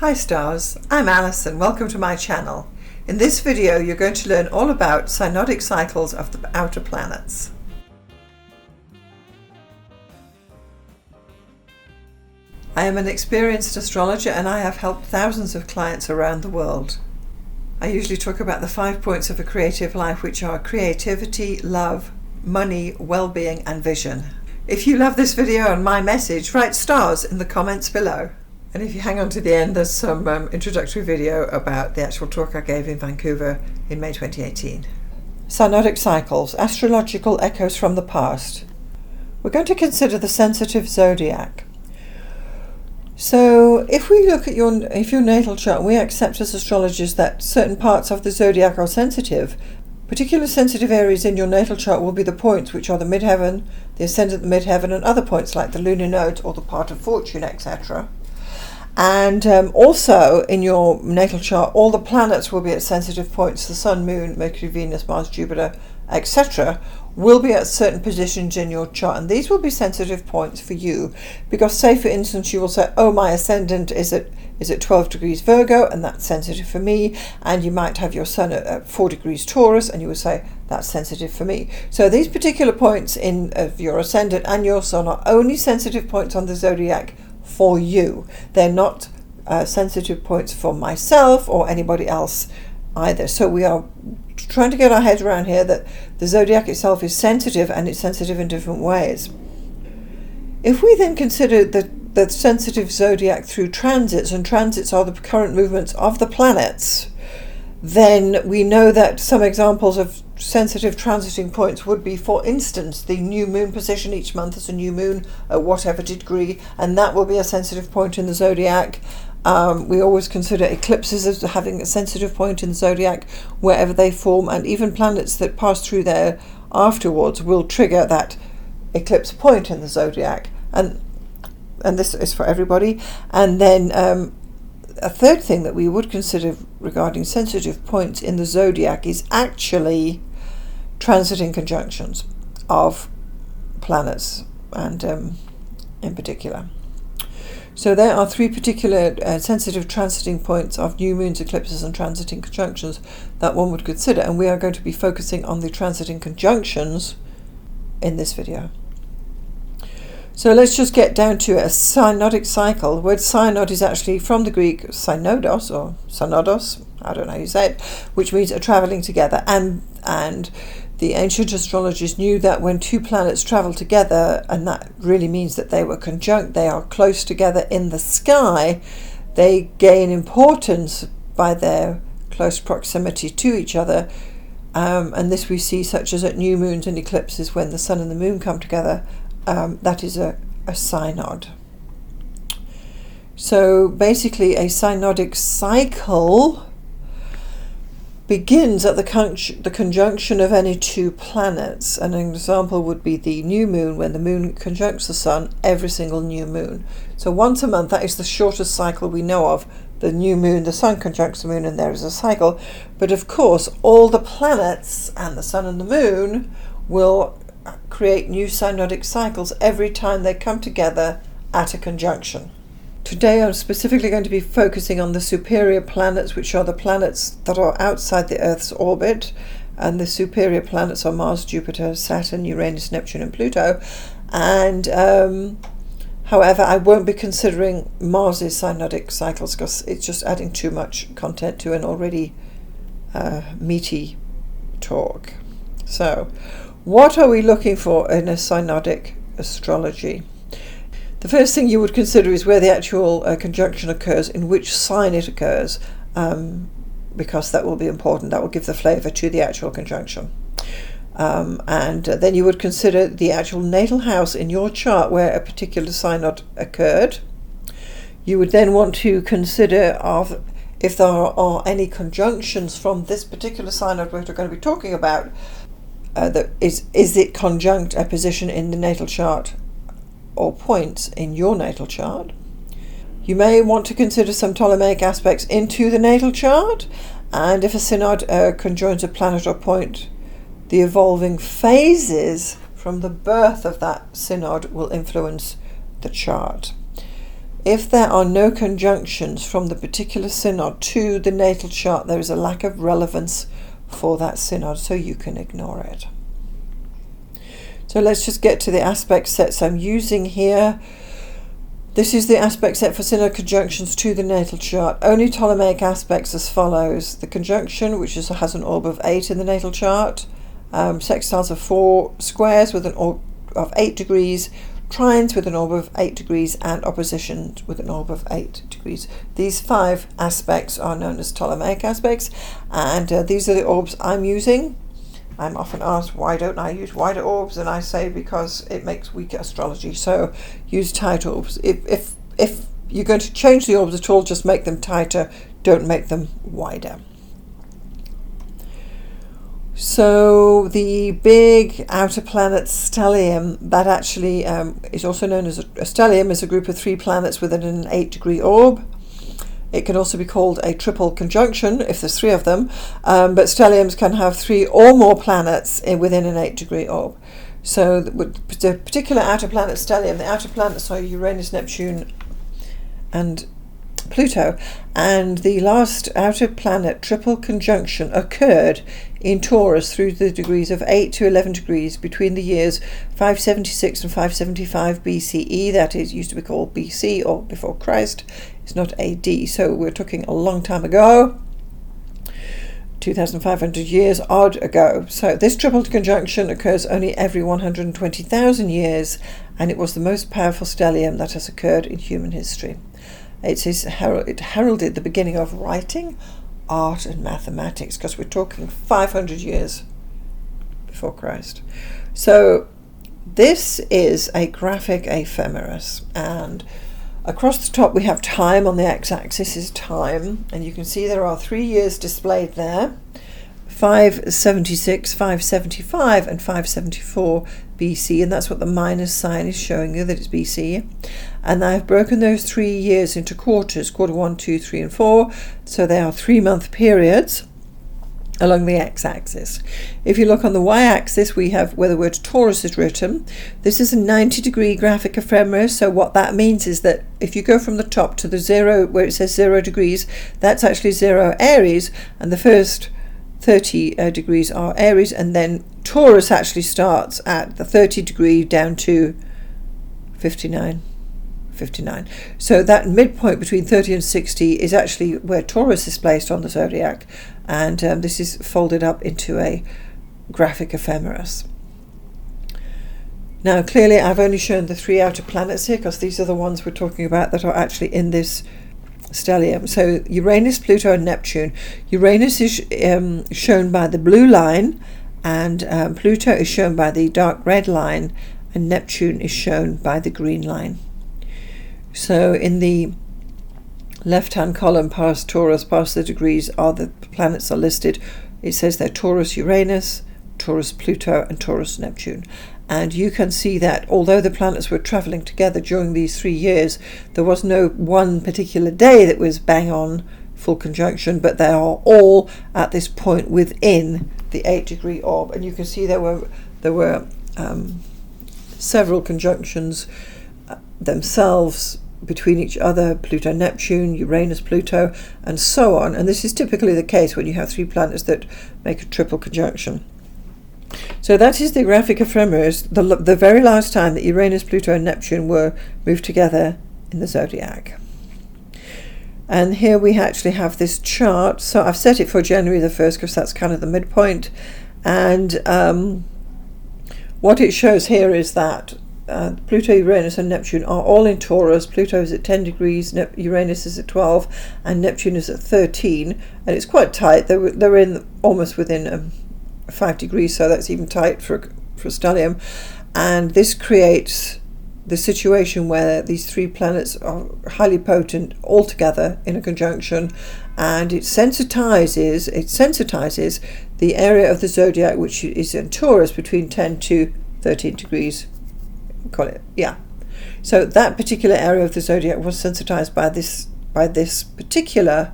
Hi stars, I'm Alice and welcome to my channel. In this video you're going to learn all about synodic cycles of the outer planets. I am an experienced astrologer and I have helped thousands of clients around the world. I usually talk about the 5 points of a creative life, which are creativity, love, money, well-being and vision. If you love this video and my message, write stars in the comments below. And if you hang on to the end, there's some introductory video about the actual talk I gave in Vancouver in May 2018. Synodic Cycles, Astrological Echoes from the Past. We're going to consider the sensitive zodiac. So if we look at your natal chart, we accept as astrologers that certain parts of the zodiac are sensitive. Particular sensitive areas in your natal chart will be the points which are the midheaven, the ascendant midheaven, and other points like the lunar node or the part of fortune, etc. And also in your natal chart, all the planets will be at sensitive points. The Sun, Moon, Mercury, Venus, Mars, Jupiter, etc. will be at certain positions in your chart, and these will be sensitive points for you because, say for instance, you will say, oh, my ascendant is at 12 degrees Virgo and that's sensitive for me, and you might have your Sun at 4 degrees Taurus and you will say that's sensitive for me. So these particular points of your ascendant and your Sun are only sensitive points on the zodiac for you. They're not sensitive points for myself or anybody else either. So we are trying to get our heads around here that the zodiac itself is sensitive, and it's sensitive in different ways. If we then consider the sensitive zodiac through transits, and transits are the current movements of the planets, then we know that some examples of sensitive transiting points would be, for instance, the new moon position. Each month is a new moon at whatever degree, and that will be a sensitive point in the zodiac. We always consider eclipses as having a sensitive point in the zodiac wherever they form, and even planets that pass through there afterwards will trigger that eclipse point in the zodiac, and this is for everybody. And then a third thing that we would consider regarding sensitive points in the zodiac is actually transiting conjunctions of planets, and in particular. So there are three particular sensitive transiting points of new moons, eclipses and transiting conjunctions that one would consider, and we are going to be focusing on the transiting conjunctions in this video. So let's just get down to a synodic cycle. The word synod is actually from the Greek synodos or synodos, I don't know how you say it, which means a travelling together. And the ancient astrologers knew that when two planets travel together, and that really means that they were conjunct, they are close together in the sky, they gain importance by their close proximity to each other. And this we see such as at new moons and eclipses when the sun and the moon come together. That is a synod. So basically a synodic cycle begins at the conjunction of any two planets. And an example would be the new moon, when the moon conjuncts the sun every single new moon. So once a month, that is the shortest cycle we know of. The new moon, the sun conjuncts the moon, and there is a cycle. But of course, all the planets and the sun and the moon will create new synodic cycles every time they come together at a conjunction. Today I'm specifically going to be focusing on the superior planets, which are the planets that are outside the Earth's orbit, and the superior planets are Mars, Jupiter, Saturn, Uranus, Neptune and Pluto. And however, I won't be considering Mars's synodic cycles because it's just adding too much content to an already meaty talk. So what are we looking for in a synodic astrology? The first thing you would consider is where the actual conjunction occurs, in which sign it occurs, because that will be important. That will give the flavour to the actual conjunction. And then you would consider the actual natal house in your chart where a particular synod occurred. You would then want to consider if there are any conjunctions from this particular synod we're going to be talking about. Is it conjunct a position in the natal chart or points in your natal chart? You may want to consider some Ptolemaic aspects into the natal chart, and if a synod conjoins a planet or point, the evolving phases from the birth of that synod will influence the chart. If there are no conjunctions from the particular synod to the natal chart, there is a lack of relevance for that synod, so you can ignore it. So let's just get to the aspect sets I'm using here. This is the aspect set for synod conjunctions to the natal chart. Only Ptolemaic aspects as follows. The conjunction, which has an orb of 8 in the natal chart, sextiles of 4 squares with an orb of 8 degrees, trines with an orb of 8 degrees, and oppositions with an orb of 8 degrees. These 5 aspects are known as Ptolemaic aspects, and these are the orbs I'm using. I'm often asked, why don't I use wider orbs? And I say, because it makes weaker astrology. So use tight orbs. If you're going to change the orbs at all, just make them tighter. Don't make them wider. So the big outer planet stellium, that actually is also known as a stellium, is a group of 3 planets within an 8-degree orb. It can also be called a triple conjunction if there's 3 of them, but stelliums can have 3 or more planets within an 8-degree orb. So the particular outer planet stellium, the outer planets are Uranus, Neptune, and Pluto, and the last outer planet triple conjunction occurred in Taurus through the degrees of 8 to 11 degrees between the years 576 and 575 BCE. That is, used to be called BC, or before Christ. It's not AD, so we're talking a long time ago, 2,500 years odd ago. So this triple conjunction occurs only every 120,000 years, and it was the most powerful stellium that has occurred in human history. It heralded the beginning of writing, art, and mathematics, because we're talking 500 years before Christ. So this is a graphic ephemeris, and across the top we have time. On the x-axis is time, and you can see there are 3 years displayed there: 576, 575, and 574 BC, and that's what the minus sign is showing you, that it's BC. And I've broken those 3 years into quarters, quarter 1, 2, 3, and 4, so they are 3-month periods along the x-axis. If you look on the y-axis, we have where the word Taurus is written. This is a 90-degree graphic ephemeris, so what that means is that if you go from the top to the 0, where it says 0 degrees, that's actually 0 Aries, and the first 30 degrees are Aries, and then Taurus actually starts at the 30 degree down to 59. So that midpoint between 30 and 60 is actually where Taurus is placed on the zodiac, and this is folded up into a graphic ephemeris. Now clearly I've only shown the 3 outer planets here, because these are the ones we're talking about that are actually in this stellium. So Uranus, Pluto, and Neptune. Uranus is shown by the blue line, and Pluto is shown by the dark red line, and Neptune is shown by the green line. So in the left-hand column, past Taurus, past the degrees, are the planets are listed. It says they're Taurus, Uranus, Taurus, Pluto, and Taurus, Neptune. And you can see that although the planets were travelling together during these 3 years, there was no one particular day that was bang on full conjunction, but they are all at this point within the 8-degree orb. And you can see there were several conjunctions themselves between each other: Pluto, Neptune, Uranus, Pluto, and so on. And this is typically the case when you have 3 planets that make a triple conjunction. So that is the graphic ephemeris, the very last time that Uranus, Pluto, and Neptune were moved together in the zodiac. And here we actually have this chart. So I've set it for January the 1st because that's kind of the midpoint. And what it shows here is that Pluto, Uranus, and Neptune are all in Taurus. Pluto is at 10 degrees, Uranus is at 12, and Neptune is at 13. And it's quite tight. They're in almost within 5 degrees, so that's even tight for stellium. And this creates the situation where these 3 planets are highly potent all together in a conjunction, and it sensitizes the area of the zodiac which is in Taurus between 10 to 13 degrees. Call it, yeah. So that particular area of the zodiac was sensitized by this particular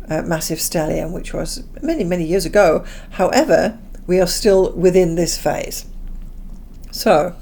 massive stellium, which was many years ago. However, we are still within this phase. So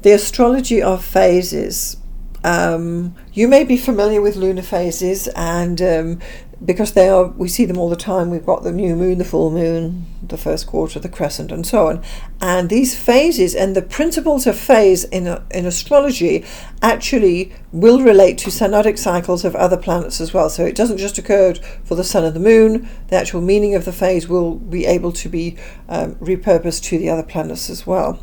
the Astrology of Phases. You may be familiar with lunar phases, and because we see them all the time. We've got the new moon, the full moon, the first quarter, the crescent, and so on. And these phases and the principles of phase in astrology actually will relate to synodic cycles of other planets as well. So it doesn't just occur for the sun and the moon. The actual meaning of the phase will be able to be repurposed to the other planets as well.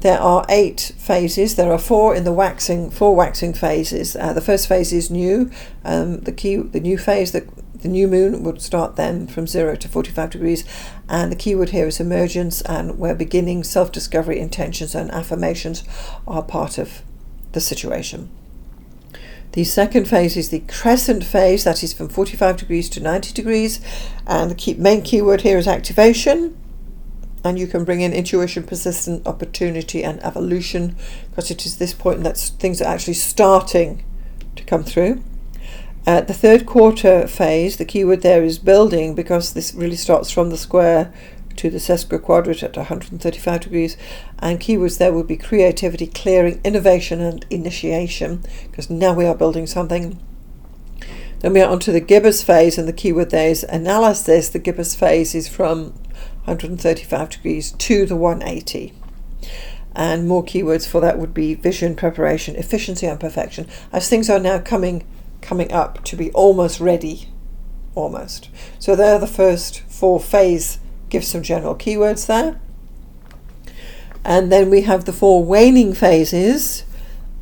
There are 8 phases. There are 4 in the waxing phases. The first phase is new. The new phase, the new moon would start then from 0 to 45 degrees. And the keyword here is emergence, and where beginning, self-discovery, intentions and affirmations are part of the situation. The second phase is the crescent phase. That is from 45 degrees to 90 degrees. And the main keyword here is activation. And you can bring in intuition, persistent opportunity and evolution, because it is this point that things are actually starting to come through. The third quarter phase, the keyword there is building, because this really starts from the square to the sesquiquadrate at 135 degrees. And keywords there will be creativity, clearing, innovation and initiation, because now we are building something. Then we are onto the gibbous phase, and the keyword there is analysis. The gibbous phase is from 135 degrees to the 180. And more keywords for that would be vision, preparation, efficiency and perfection, as things are now coming up to be almost ready. Almost. So there are the first 4 phase. Give some general keywords there. And then we have the 4 waning phases.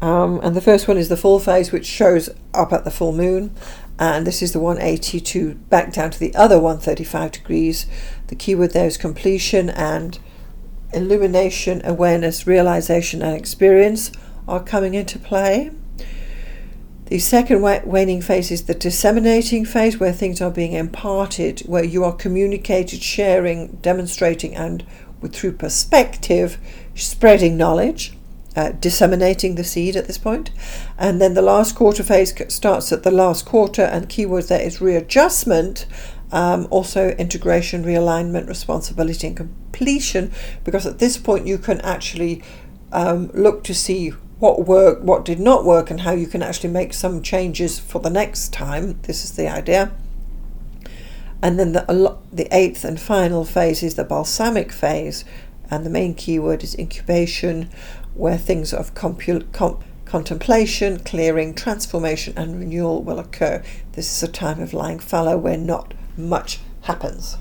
And the first one is the full phase, which shows up at the full moon. And this is the 180 to back down to the other 135 degrees. The keyword there is completion, and illumination, awareness, realization and experience are coming into play. The second waning phase is the disseminating phase, where things are being imparted, where you are communicated, sharing, demonstrating, and through perspective, spreading knowledge. Disseminating the seed at this point. And then the last quarter phase starts at the last quarter, and keywords there is readjustment, also integration, realignment, responsibility and completion, because at this point you can actually look to see what worked, what did not work, and how you can actually make some changes for the next time. This is the idea. And then the 8th and final phase is the balsamic phase, and the main keyword is incubation, where things of contemplation, clearing, transformation and renewal will occur. This is a time of lying fallow where not much happens.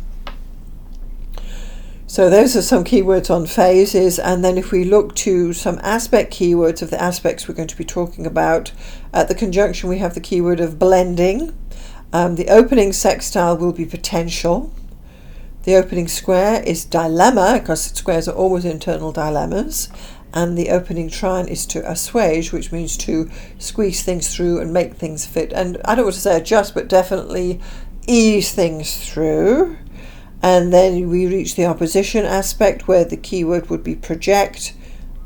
So those are some keywords on phases. And then if we look to some aspect keywords of the aspects we're going to be talking about, at the conjunction we have the keyword of blending. The opening sextile will be potential. The opening square is dilemma, because squares are always internal dilemmas. And the opening trine is to assuage, which means to squeeze things through and make things fit. And I don't want to say adjust, but definitely ease things through. And then we reach the opposition aspect, where the keyword would be project.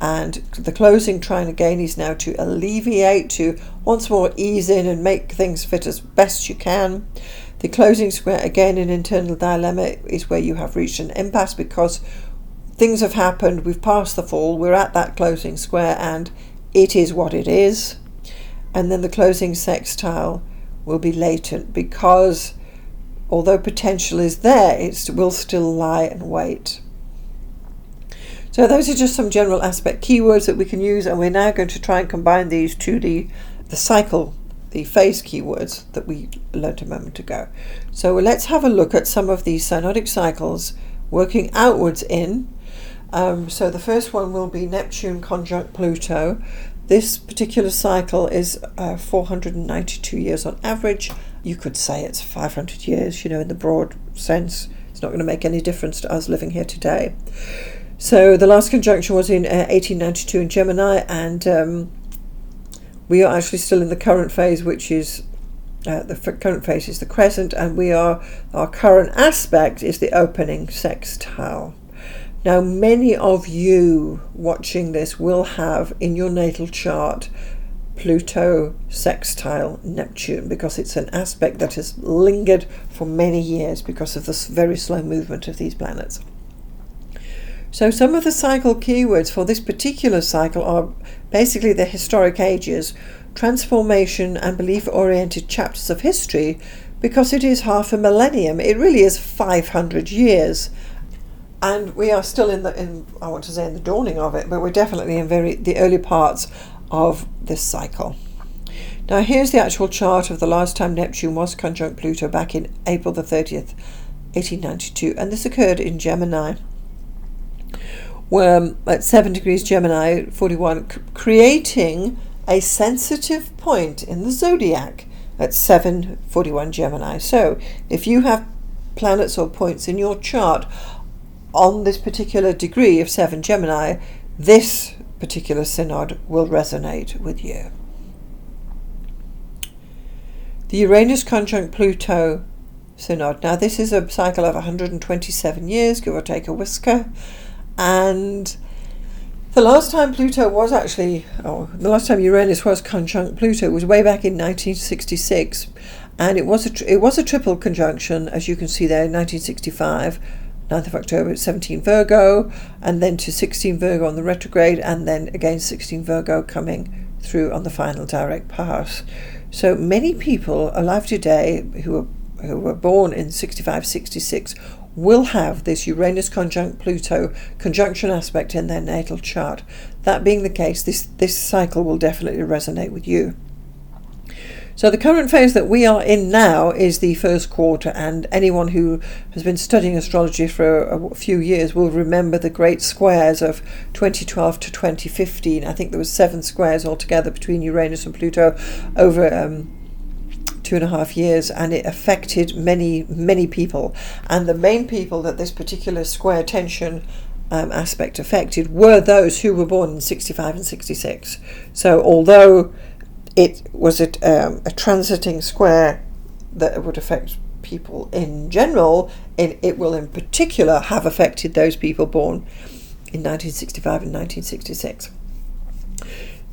And the closing trine again is now to alleviate, to once more ease in and make things fit as best you can. The closing square, again an internal dilemma, is where you have reached an impasse, because things have happened, we've passed the fall, we're at that closing square, and it is what it is. And then the closing sextile will be latent, because although potential is there, it will still lie and wait. So those are just some general aspect keywords that we can use, and we're now going to try and combine these to the cycle, the phase keywords that we learned a moment ago. So let's have a look at some of these synodic cycles working outwards in. So the first one will be Neptune conjunct Pluto. This particular cycle is 492 years on average. You could say it's 500 years, in the broad sense. It's not going to make any difference to us living here today. So the last conjunction was in 1892 in Gemini, and we are actually still in the current phase, which is the current phase is the crescent, and our current aspect is the opening sextile. Now, many of you watching this will have in your natal chart Pluto sextile Neptune, because it's an aspect that has lingered for many years because of the very slow movement of these planets. So some of the cycle keywords for this particular cycle are basically the historic ages, transformation and belief-oriented chapters of history, because it is half a millennium. It really is 500 years. And we are still in the dawning of it, but we're definitely in the early parts of this cycle. Now here's the actual chart of the last time Neptune was conjunct Pluto, back in April the 30th, 1892, and this occurred in Gemini, where at 7 degrees Gemini, 41, creating a sensitive point in the Zodiac at 7:41 Gemini. So if you have planets or points in your chart on this particular degree of 7 Gemini, this particular synod will resonate with you. The Uranus conjunct Pluto synod. Now this is a cycle of 127 years, give or take a whisker, and the last time the last time Uranus was conjunct Pluto was way back in 1966, and it was a triple conjunction, as you can see there, in 1965, 9th of October, 17 Virgo, and then to 16 Virgo on the retrograde, and then again 16 Virgo coming through on the final direct pass. So many people alive today who were born in 65, 66 will have this Uranus conjunct Pluto conjunction aspect in their natal chart. That being the case, this cycle will definitely resonate with you. So the current phase that we are in now is the first quarter, and anyone who has been studying astrology for a few years will remember the great squares of 2012 to 2015. I think there was 7 squares altogether between Uranus and Pluto over 2.5 years, and it affected many people. And the main people that this particular square tension aspect affected were those who were born in 65 and 66. So although it was a transiting square that would affect people in general, it will in particular have affected those people born in 1965 and 1966.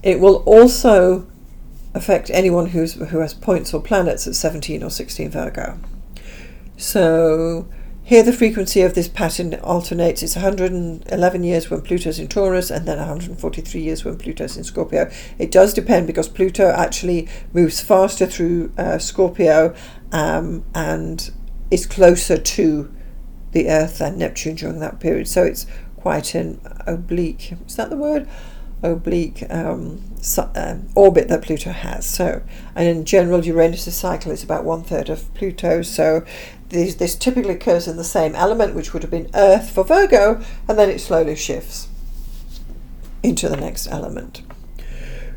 It will also affect anyone who has points or planets at 17 or 16 Virgo. So here the frequency of this pattern alternates. It's 111 years when Pluto's in Taurus, and then 143 years when Pluto's in Scorpio. It does depend, because Pluto actually moves faster through Scorpio and is closer to the Earth than Neptune during that period. So it's quite an oblique, is that the word? Oblique orbit that Pluto has. So, and in general, Uranus' cycle is about 1/3 of Pluto. So this typically occurs in the same element, which would have been Earth for Virgo, and then it slowly shifts into the next element.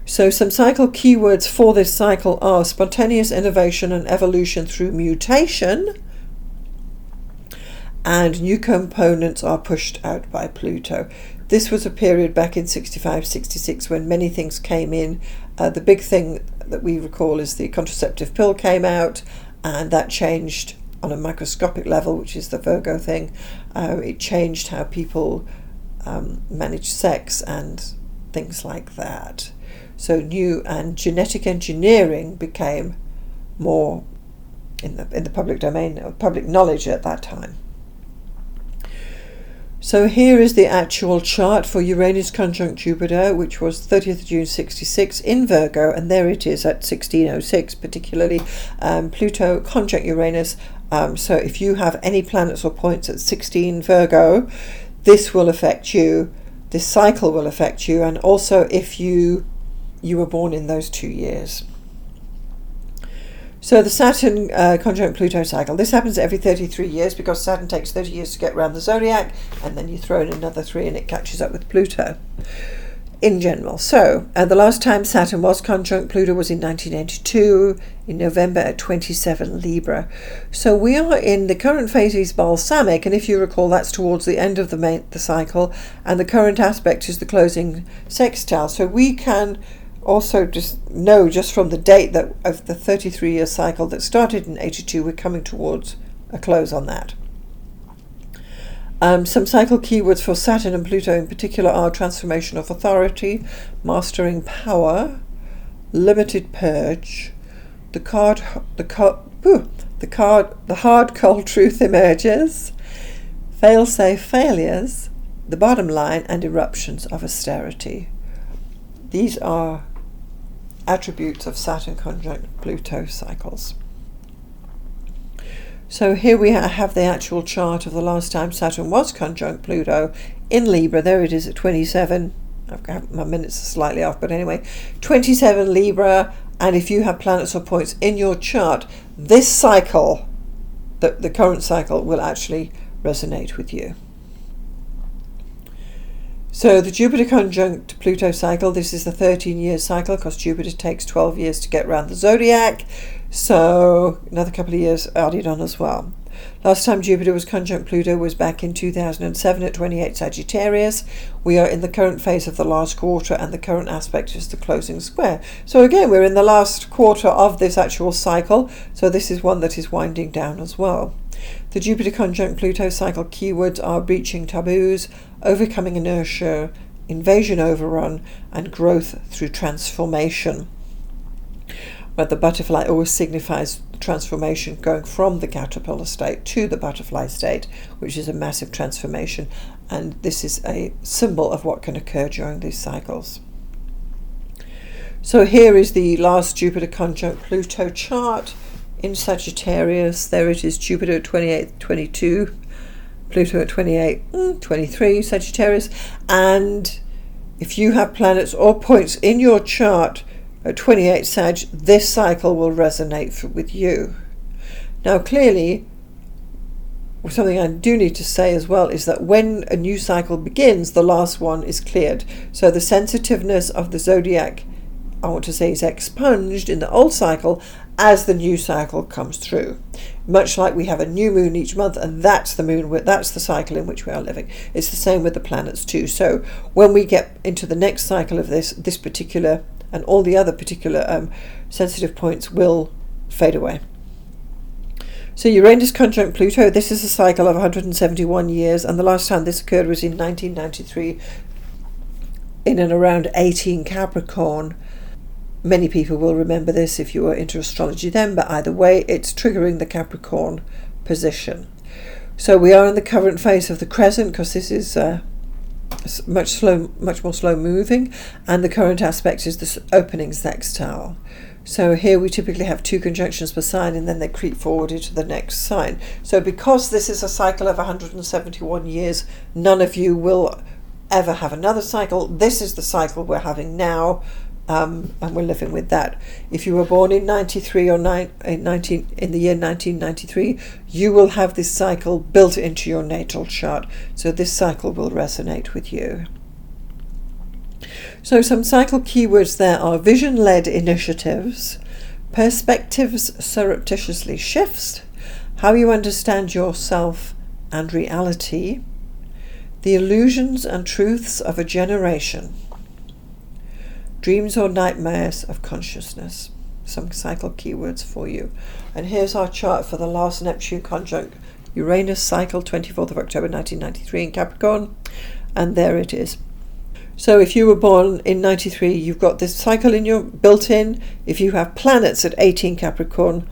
So some cycle keywords for this cycle are spontaneous innovation and evolution through mutation, and new components are pushed out by Pluto. This was a period back in 65, 66 when many things came in. The big thing that we recall is the contraceptive pill came out, and that changed on a microscopic level, which is the Virgo thing. It changed how people manage sex and things like that. So new and genetic engineering became more in the public domain, or public knowledge at that time. So here is the actual chart for Uranus conjunct Jupiter, which was 30th of June 66 in Virgo, and there it is at 1606, particularly Pluto conjunct Uranus. So if you have any planets or points at 16 Virgo, this will affect you, this cycle will affect you, and also if you were born in those 2 years. So the Saturn conjunct Pluto cycle, this happens every 33 years because Saturn takes 30 years to get around the Zodiac, and then you throw in another 3 and it catches up with Pluto in general. So the last time Saturn was conjunct Pluto was in 1982, in November at 27 Libra. So we are in, the current phase is balsamic, and if you recall, that's towards the end of the cycle, and the current aspect is the closing sextile. So we can also just know, just from the date that of the 33-year cycle that started in 82, we're coming towards a close on that. Some cycle keywords for Saturn and Pluto in particular are transformation of authority, mastering power, limited purge, the hard cold truth emerges, fail-safe failures, the bottom line, and eruptions of austerity. These are attributes of Saturn conjunct Pluto cycles. So here we have the actual chart of the last time Saturn was conjunct Pluto in Libra. There it is at 27. I've got my minutes are slightly off, but anyway, 27 Libra. And if you have planets or points in your chart, this cycle, the current cycle, will actually resonate with you. So the Jupiter conjunct Pluto cycle, this is the 13-year cycle because Jupiter takes 12 years to get around the Zodiac. So another couple of years added on as well. Last time Jupiter was conjunct Pluto was back in 2007 at 28 Sagittarius. We are in the current phase of the last quarter, and the current aspect is the closing square. So again, we're in the last quarter of this actual cycle. So this is one that is winding down as well. The Jupiter conjunct Pluto cycle keywords are breaching taboos, overcoming inertia, invasion overrun, and growth through transformation. But the butterfly always signifies transformation, going from the caterpillar state to the butterfly state, which is a massive transformation. And this is a symbol of what can occur during these cycles. So here is the last Jupiter conjunct Pluto chart in Sagittarius. There it is, Jupiter at 28, 22, Pluto at 28, 23, Sagittarius. And if you have planets or points in your chart at 28 Sag, this cycle will resonate with you. Now clearly, something I do need to say as well is that when a new cycle begins, the last one is cleared. So the sensitiveness of the Zodiac, I want to say, is expunged in the old cycle as the new cycle comes through. Much like we have a new moon each month, and that's the moon, that's the cycle in which we are living. It's the same with the planets too. So when we get into the next cycle of this particular and all the other particular sensitive points will fade away. So Uranus conjunct Pluto, this is a cycle of 171 years, and the last time this occurred was in 1993 in and around 18 Capricorn. Many people will remember this if you were into astrology then, but either way, it's triggering the Capricorn position. So we are in the current phase of the crescent because this is much more slow moving, and the current aspect is this opening sextile. So here we typically have 2 conjunctions per sign, and then they creep forward into the next sign. So because this is a cycle of 171 years, none of you will ever have another cycle. This is the cycle we're having now, and we're living with that. If you were born in 93 or in the year 1993, you will have this cycle built into your natal chart. So this cycle will resonate with you. So some cycle keywords there are vision-led initiatives, perspectives surreptitiously shifts, how you understand yourself and reality, the illusions and truths of a generation, dreams or nightmares of consciousness. Some cycle keywords for you. And here's our chart for the last Neptune conjunct Uranus cycle, 24th of October 1993 in Capricorn. And there it is. So if you were born in 93, you've got this cycle in your built-in. If you have planets at 18 Capricorn,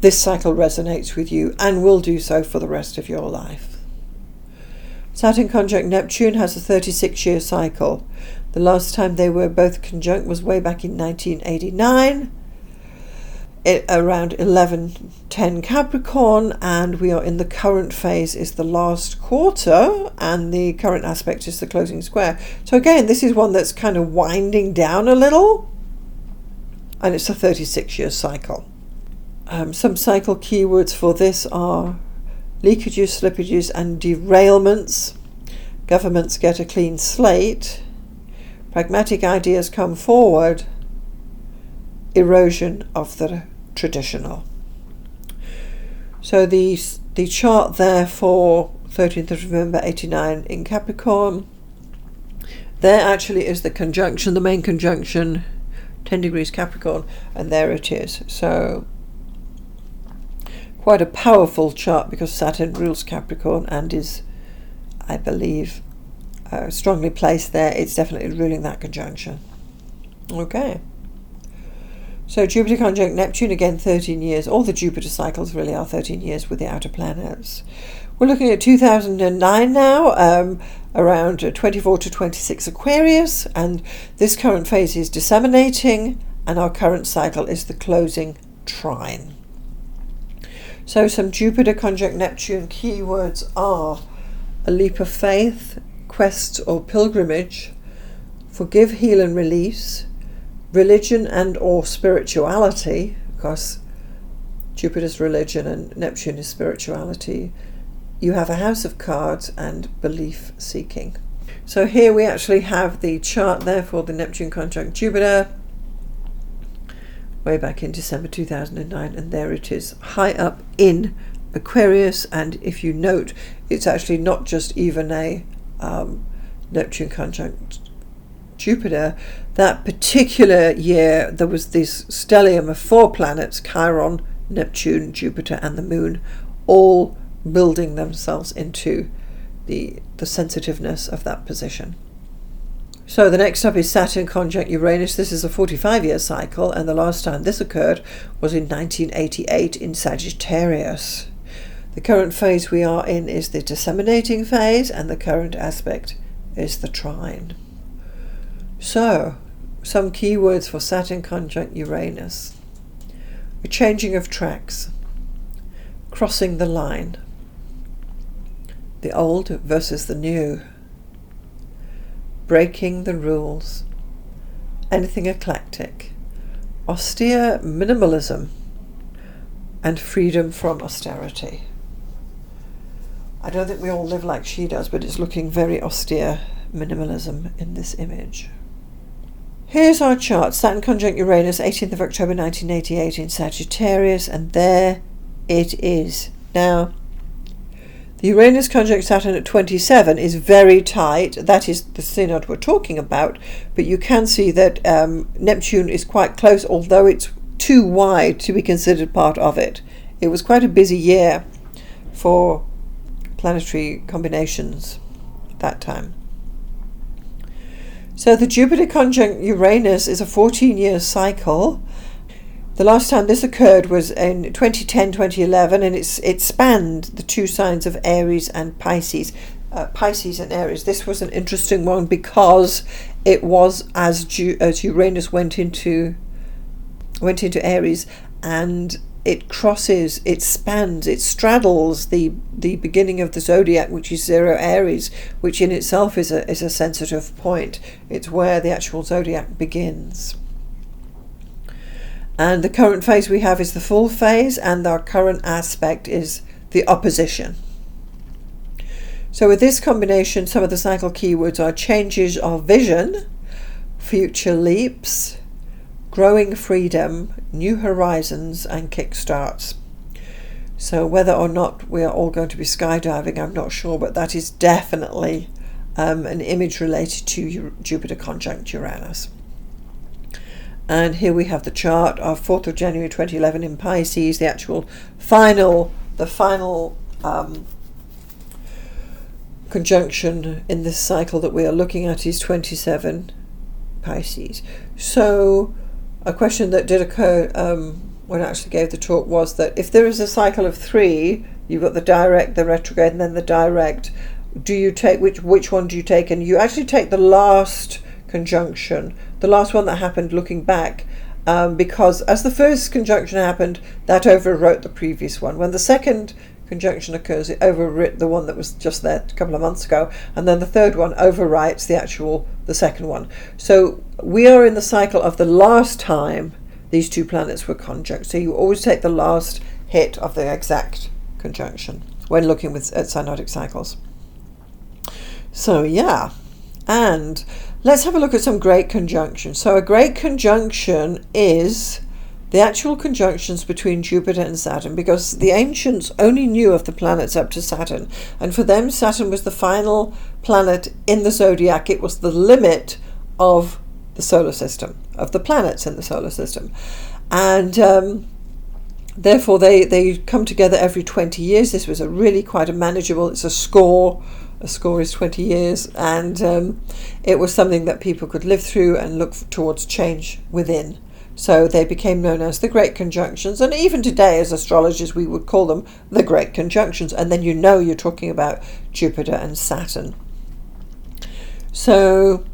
this cycle resonates with you and will do so for the rest of your life. Saturn conjunct Neptune has a 36-year cycle. The last time they were both conjunct was way back in 1989, around 11:10 Capricorn, and we are in the current phase is the last quarter, and the current aspect is the closing square. So again, this is one that's kind of winding down a little, and it's a 36-year cycle. Some cycle keywords for this are leakages, slippages, and derailments. Governments get a clean slate. Pragmatic ideas come forward. Erosion of the traditional. So the chart there for 13th of November 89 in Capricorn, there actually is the conjunction, the main conjunction, 10 degrees Capricorn, and there it is. So quite a powerful chart because Saturn rules Capricorn and is, I believe, strongly placed there. It's definitely ruling that conjunction. Okay. So Jupiter conjunct Neptune, again 13 years. All the Jupiter cycles really are 13 years with the outer planets. We're looking at 2009 now, around 24 to 26 Aquarius, and this current phase is disseminating and our current cycle is the closing trine. So some Jupiter conjunct Neptune keywords are a leap of faith, quest or pilgrimage, forgive, heal and release, religion and or spirituality, because Jupiter's religion and Neptune is spirituality. You have a house of cards and belief seeking. So here we actually have the chart there for the Neptune conjunct Jupiter way back in December 2009, and there it is high up in Aquarius. And if you note, it's actually not just even a Neptune conjunct Jupiter. That particular year there was this stellium of 4 planets, Chiron, Neptune, Jupiter and the Moon, all building themselves into the sensitiveness of that position. So the next up is Saturn conjunct Uranus. This is a 45-year cycle, and the last time this occurred was in 1988 in Sagittarius. The current phase we are in is the disseminating phase, and the current aspect is the trine. So, some keywords for Saturn conjunct Uranus: a changing of tracks, crossing the line, the old versus the new, breaking the rules, anything eclectic, austere minimalism, and freedom from austerity. I don't think we all live like she does, but it's looking very austere minimalism in this image. Here's our chart. Saturn conjunct Uranus, 18th of October 1988 in Sagittarius, and there it is. Now, the Uranus conjunct Saturn at 27 is very tight. That is the synod we're talking about, but you can see that Neptune is quite close, although it's too wide to be considered part of it. It was quite a busy year for planetary combinations at that time. So the Jupiter conjunct Uranus is a 14-year cycle. The last time this occurred was in 2010-2011, and it spanned the 2 signs of Aries and Pisces. Pisces and Aries. This was an interesting one because it was as Uranus went into Aries, and it crosses, it spans, it straddles the beginning of the Zodiac, which is 0 Aries, which in itself is a sensitive point. It's where the actual Zodiac begins. And the current phase we have is the full phase, and our current aspect is the opposition. So with this combination, some of the cycle keywords are changes of vision, future leaps, growing freedom, new horizons, and kickstarts. So whether or not we are all going to be skydiving, I'm not sure, but that is definitely an image related to Jupiter conjunct Uranus. And here we have the chart of 4th of January 2011 in Pisces. The actual final conjunction in this cycle that we are looking at is 27 Pisces. So a question that did occur when I actually gave the talk was that if there is a cycle of 3, you've got the direct, the retrograde, and then the direct, do you take which one do you take? And you actually take the last conjunction, the last one that happened looking back, because as the first conjunction happened, that overwrote the previous one. When the second conjunction occurs, it overwrote the one that was just there a couple of months ago, and then the third one overwrites the second one. So we are in the cycle of the last time these 2 planets were conjunct. So you always take the last hit of the exact conjunction when looking at Synodic Cycles. So yeah, and let's have a look at some great conjunctions. So a great conjunction is the actual conjunctions between Jupiter and Saturn, because the ancients only knew of the planets up to Saturn, and for them Saturn was the final planet in the zodiac. It was the limit of the solar system, of the planets in the solar system, and therefore they come together every 20 years. This was quite a manageable, it's a score is 20 years, and it was something that people could live through and look towards change within. So they became known as the Great Conjunctions, and even today as astrologers we would call them the Great Conjunctions, and then you're talking about Jupiter and Saturn. So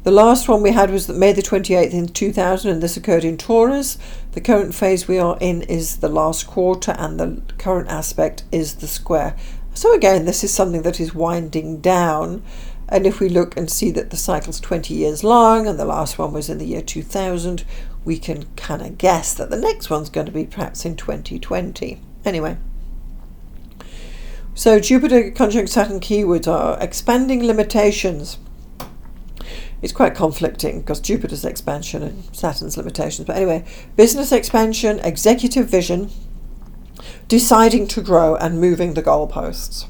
The last one we had was May the 28th in 2000, and this occurred in Taurus. The current phase we are in is the last quarter, and the current aspect is the square. So again, this is something that is winding down. And if we look and see that the cycle's 20 years long, and the last one was in the year 2000, we can kind of guess that the next one's going to be perhaps in 2020. Anyway. So Jupiter conjunct Saturn keywords are expanding limitations. It's quite conflicting because Jupiter's expansion and Saturn's limitations. But anyway, business expansion, executive vision, deciding to grow, and moving the goalposts.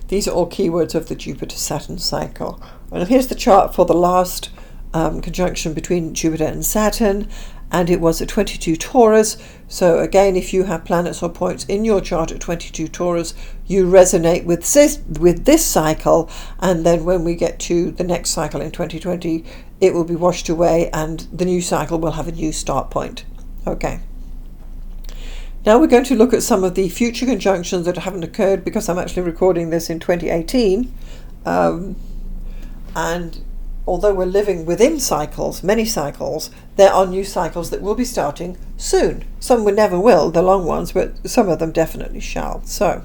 These are all keywords of the Jupiter-Saturn cycle. And here's the chart for the last conjunction between Jupiter and Saturn, and it was at 22 Taurus. So again, if you have planets or points in your chart at 22 Taurus, you resonate with this cycle, and then when we get to the next cycle in 2020, it will be washed away and the new cycle will have a new start point. Okay. Now we're going to look at some of the future conjunctions that haven't occurred, because I'm actually recording this in 2018. And although we're living within cycles, many cycles, there are new cycles that will be starting soon. Some we never will, the long ones, but some of them definitely shall. So,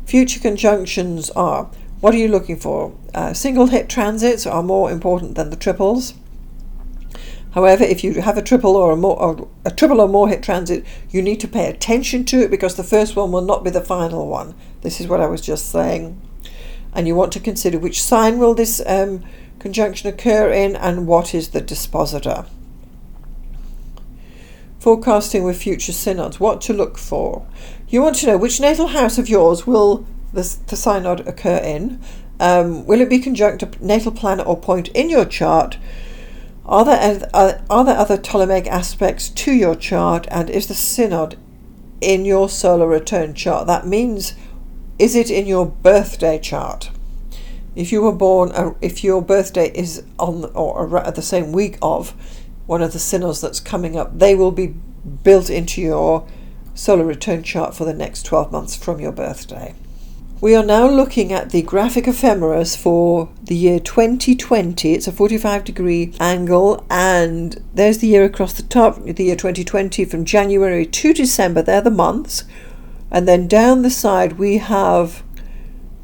future conjunctions are, what are you looking for? Single hit transits are more important than the triples. However, if you have a triple or more hit transit, you need to pay attention to it, because the first one will not be the final one. This is what I was just saying. And you want to consider which sign will this conjunction occur in, and what is the dispositor. Forecasting with future synods, what to look for. You want to know which natal house of yours will the synod occur in. Will it be conjunct a natal planet or point in your chart? Are there other Ptolemaic aspects to your chart, and is the synod in your solar return chart? That means, is it in your birthday chart? If you were born, if your birthday is on or at the same week of one of the synods that's coming up, they will be built into your solar return chart for the next 12 months from your birthday. We are now looking at the graphic ephemeris for the year 2020. It's a 45-degree angle, and there's the year across the top, the year 2020, from January to December. They're the months. And then down the side we have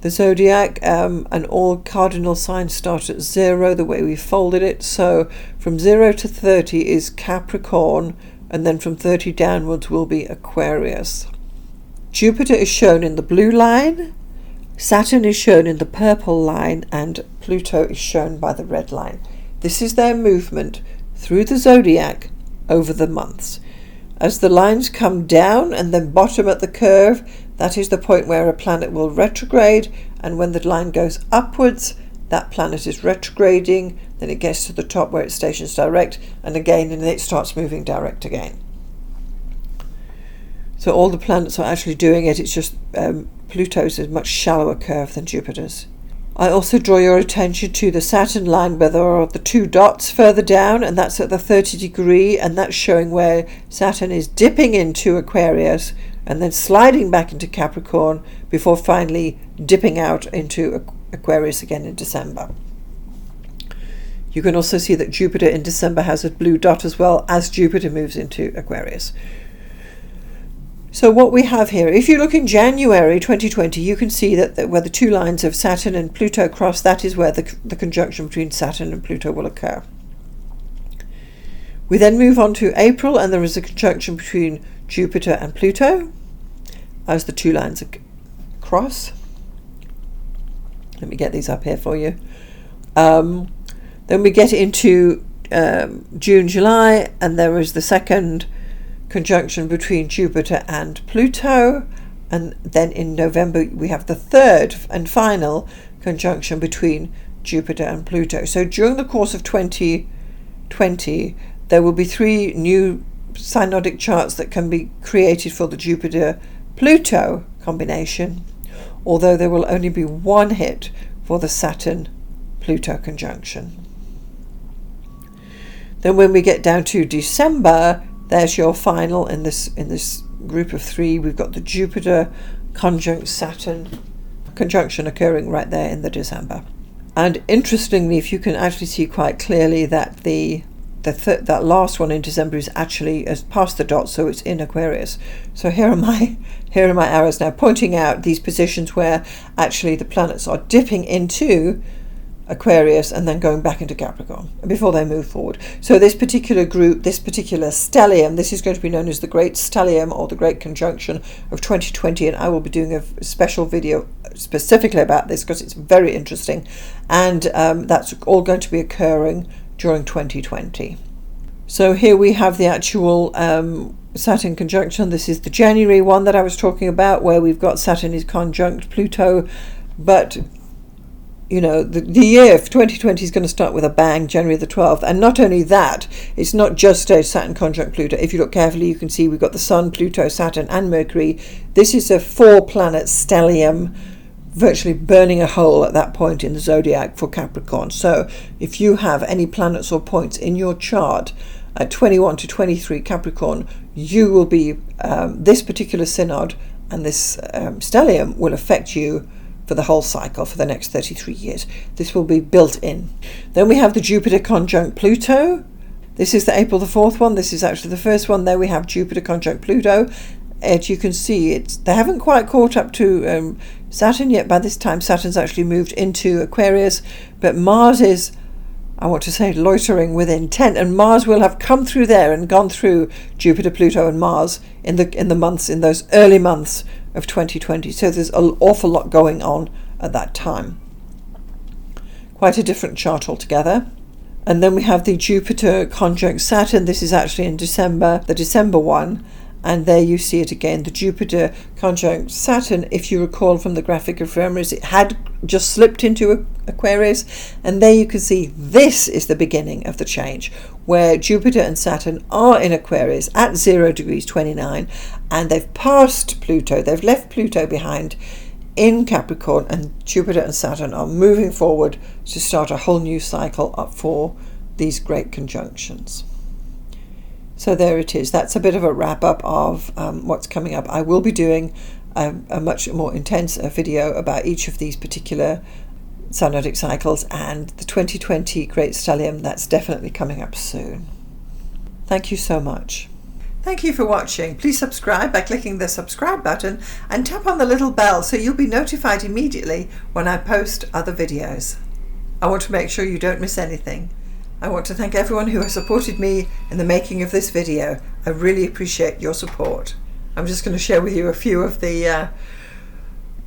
the Zodiac, and all cardinal signs start at 0, the way we folded it. So from 0 to 30 is Capricorn, and then from 30 downwards will be Aquarius. Jupiter is shown in the blue line, Saturn is shown in the purple line, and Pluto is shown by the red line. This is their movement through the Zodiac over the months. As the lines come down and then bottom at the curve, that is the point where a planet will retrograde, and when the line goes upwards, that planet is retrograding, then it gets to the top where it stations direct, and again, and it starts moving direct again. So all the planets are actually doing it, it's just Pluto's is a much shallower curve than Jupiter's. I also draw your attention to the Saturn line, where there are the two dots further down, and that's at the 30 degree, and that's showing where Saturn is dipping into Aquarius and then sliding back into Capricorn before finally dipping out into Aquarius again in December. You can also see that Jupiter in December has a blue dot as well, as Jupiter moves into Aquarius. So what we have here, if you look in January 2020, you can see that where the two lines of Saturn and Pluto cross, that is where the conjunction between Saturn and Pluto will occur. We then move on to April, and there is a conjunction between Jupiter and Pluto as the two lines cross. Let me get these up here for you. Then we get into June, July, and there is the second conjunction between Jupiter and Pluto, and then in November we have the third and final conjunction between Jupiter and Pluto. So during the course of 2020 there will be 3 new synodic charts that can be created for the Jupiter-Pluto combination, although there will only be 1 hit for the Saturn-Pluto conjunction. Then when we get down to December, there's your final in this group of 3. We've got the Jupiter conjunct Saturn conjunction occurring right there in the December. And interestingly, if you can actually see quite clearly that that last one in December is actually past the dot, so it's in Aquarius. So here are my arrows now pointing out these positions where actually the planets are dipping into Aquarius and then going back into Capricorn before they move forward. So this particular group, this particular stellium, this is going to be known as the Great Stellium or the Great Conjunction of 2020, and I will be doing a special video specifically about this because it's very interesting, and that's all going to be occurring during 2020. So here we have the actual Saturn conjunction. This is the January one that I was talking about, where we've got Saturn is conjunct Pluto, but you know, the year of 2020 is going to start with a bang, January the 12th. And not only that, it's not just a Saturn conjunct Pluto. If you look carefully, you can see we've got the Sun, Pluto, Saturn and Mercury. This is a 4-planet stellium, virtually burning a hole at that point in the zodiac for Capricorn. So if you have any planets or points in your chart at 21 to 23 Capricorn, you will be, this particular synod and this stellium will affect you for the whole cycle for the next 33 years. This will be built in. Then we have the Jupiter conjunct Pluto. This is the April the 4th one. This is actually the first one. There we have Jupiter conjunct Pluto. As you can see, they haven't quite caught up to Saturn yet. By this time, Saturn's actually moved into Aquarius, but Mars is, I want to say, loitering with intent, and Mars will have come through there and gone through Jupiter, Pluto, and Mars in those early months of 2020. So there's an awful lot going on at that time. Quite a different chart altogether. And then we have the Jupiter conjunct Saturn. This is actually in December, the December one. And there you see it again, the Jupiter conjunct Saturn. If you recall from the graphic ephemeris, it had just slipped into Aquarius. And there you can see this is the beginning of the change, where Jupiter and Saturn are in Aquarius at 0 degrees 29. And they've passed Pluto. They've left Pluto behind in Capricorn. And Jupiter and Saturn are moving forward to start a whole new cycle up for these great conjunctions. So there it is. That's a bit of a wrap up of what's coming up. I will be doing a much more intense video about each of these particular Synodic cycles and the 2020 Great Stellium. That's definitely coming up soon. Thank you so much. Thank you for watching. Please subscribe by clicking the subscribe button and tap on the little bell so you'll be notified immediately when I post other videos. I want to make sure you don't miss anything. I want to thank everyone who has supported me in the making of this video. I really appreciate your support. I'm just going to share with you a few of the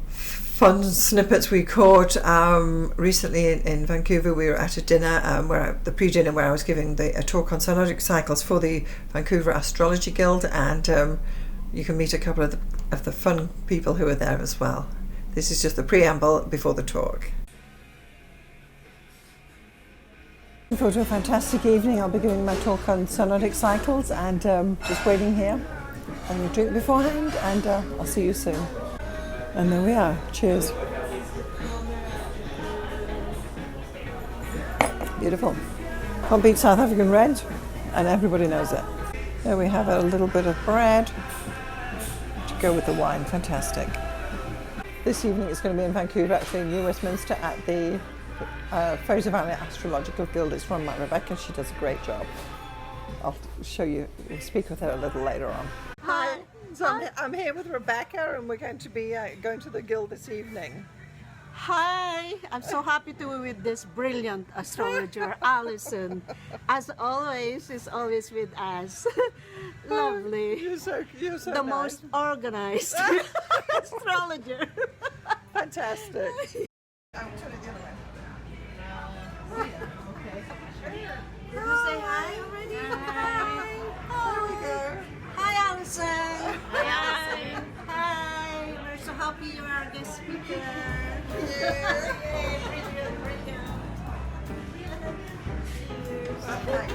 fun snippets we caught recently in Vancouver. We were at a dinner, the pre-dinner, where I was giving a talk on Synodic Cycles for the Vancouver Astrology Guild, and you can meet a couple of the fun people who were there as well. This is just the preamble before the talk. For a fantastic evening. I'll be giving my talk on Synodic Cycles, and just waiting here. I'm going to drink beforehand, and I'll see you soon. And there we are. Cheers. Beautiful. Can't beat South African red, and everybody knows it. There we have a little bit of bread to go with the wine. Fantastic. This evening it's going to be in Vancouver, actually in New Westminster, at the Fraser Valley Astrological Guild. It's run by Rebecca. She does a great job. I'll show you, we'll speak with her a little later on. Hi, so I'm here with Rebecca, and we're going to be going to the guild this evening. Hi, I'm so happy to be with this brilliant astrologer, Alison. As always, is always with us. Lovely. You're so the nice. Most organized astrologer. Fantastic. I'll turn it the other way. Okay. Did you say hi already? Hi. There we go. Hi, Alison. Hi. Hi. We're so happy you are our guest speaker. Yeah. Brilliant. Cheers.